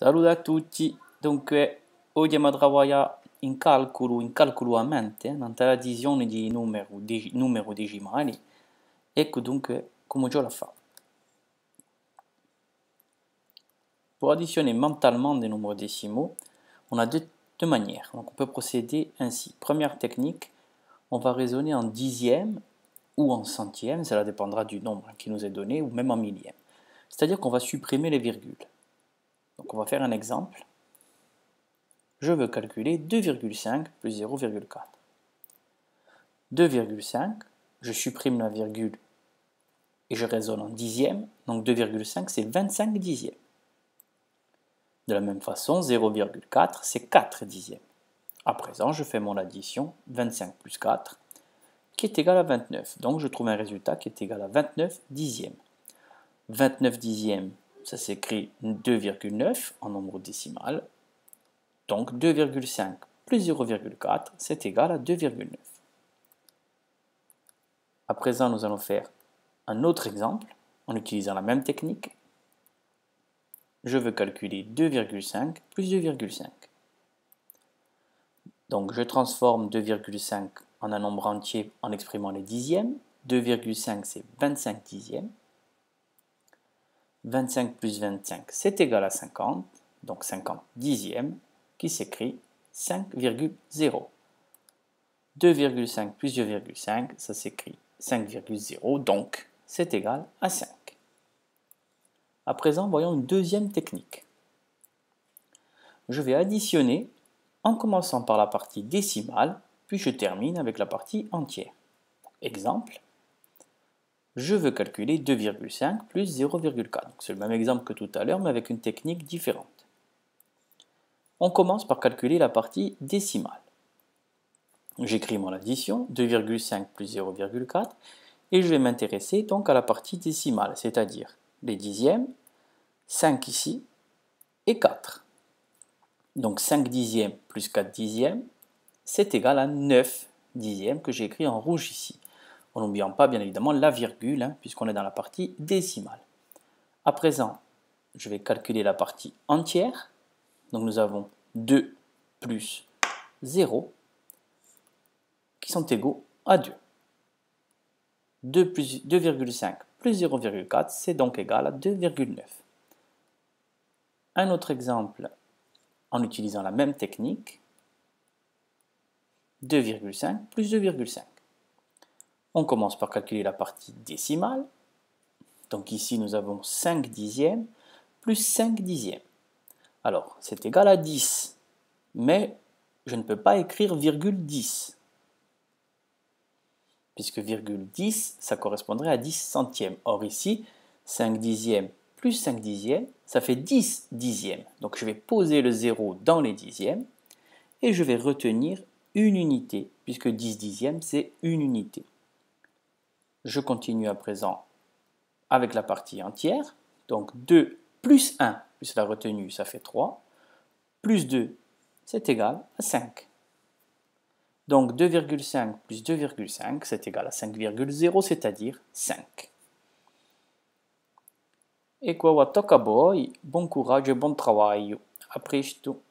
Saluto a tutti. Dunque, oggi abbiamo lavorato in calcolo a mente, nella divisione di numeri decimali. Ecco dunque come je la fais. Pour additionner mentalement des nombres décimaux, on a deux manières. Donc on peut procéder ainsi. Première technique, on va raisonner en dixième ou en centième, cela dépendra du nombre qui nous est donné, ou même en millième. C'est-à-dire qu'on va supprimer les virgules. Donc on va faire un exemple. Je veux calculer 2,5 plus 0,4. 2,5, je supprime la virgule et je raisonne en dixième, donc 2,5 c'est 25 dixièmes. De la même façon, 0,4 c'est 4 dixièmes. À présent, je fais mon addition, 25 plus 4, qui est égal à 29. Donc je trouve un résultat qui est égal à 29 dixièmes. 29 dixièmes, ça s'écrit 2,9 en nombre décimal. Donc 2,5 plus 0,4, c'est égal à 2,9. À présent, nous allons faire un autre exemple en utilisant la même technique. Je veux calculer 2,5 plus 2,5. Donc je transforme 2,5 en un nombre entier en exprimant les dixièmes. 2,5 c'est 25 dixièmes. 25 plus 25 c'est égal à 50, donc 50 dixièmes, qui s'écrit 5,0. 2,5 plus 2,5, ça s'écrit 5,0, donc c'est égal à 5. À présent, voyons une deuxième technique. Je vais additionner en commençant par la partie décimale, puis je termine avec la partie entière. Exemple, je veux calculer 2,5 plus 0,4. C'est le même exemple que tout à l'heure, mais avec une technique différente. On commence par calculer la partie décimale. J'écris mon addition, 2,5 plus 0,4, et je vais m'intéresser donc à la partie décimale, c'est-à-dire les dixièmes, 5 ici, et 4. Donc 5 dixièmes plus 4 dixièmes, c'est égal à 9 dixièmes que j'ai écrit en rouge ici. En n'oubliant pas bien évidemment la virgule, puisqu'on est dans la partie décimale. À présent, je vais calculer la partie entière. Donc nous avons 2 plus 0 qui sont égaux à 2. 2,5 plus 0,4, c'est donc égal à 2,9. Un autre exemple en utilisant la même technique, 2,5 plus 2,5. On commence par calculer la partie décimale. Donc ici, nous avons 5 dixièmes plus 5 dixièmes. Alors, c'est égal à 10, mais je ne peux pas écrire virgule 10, puisque virgule 10, ça correspondrait à 10 centièmes. Or ici, 5 dixièmes plus 5 dixièmes, ça fait 10 dixièmes. Donc je vais poser le 0 dans les dixièmes, et je vais retenir une unité, puisque 10 dixièmes, c'est une unité. Je continue à présent avec la partie entière. Donc 2 plus 1, plus la retenue, ça fait 3. Plus 2, c'est égal à 5. Donc 2,5 plus 2,5, c'est égal à 5,0, c'est-à-dire 5. E qua tocca a voi, bon courage e bon travail. A presto.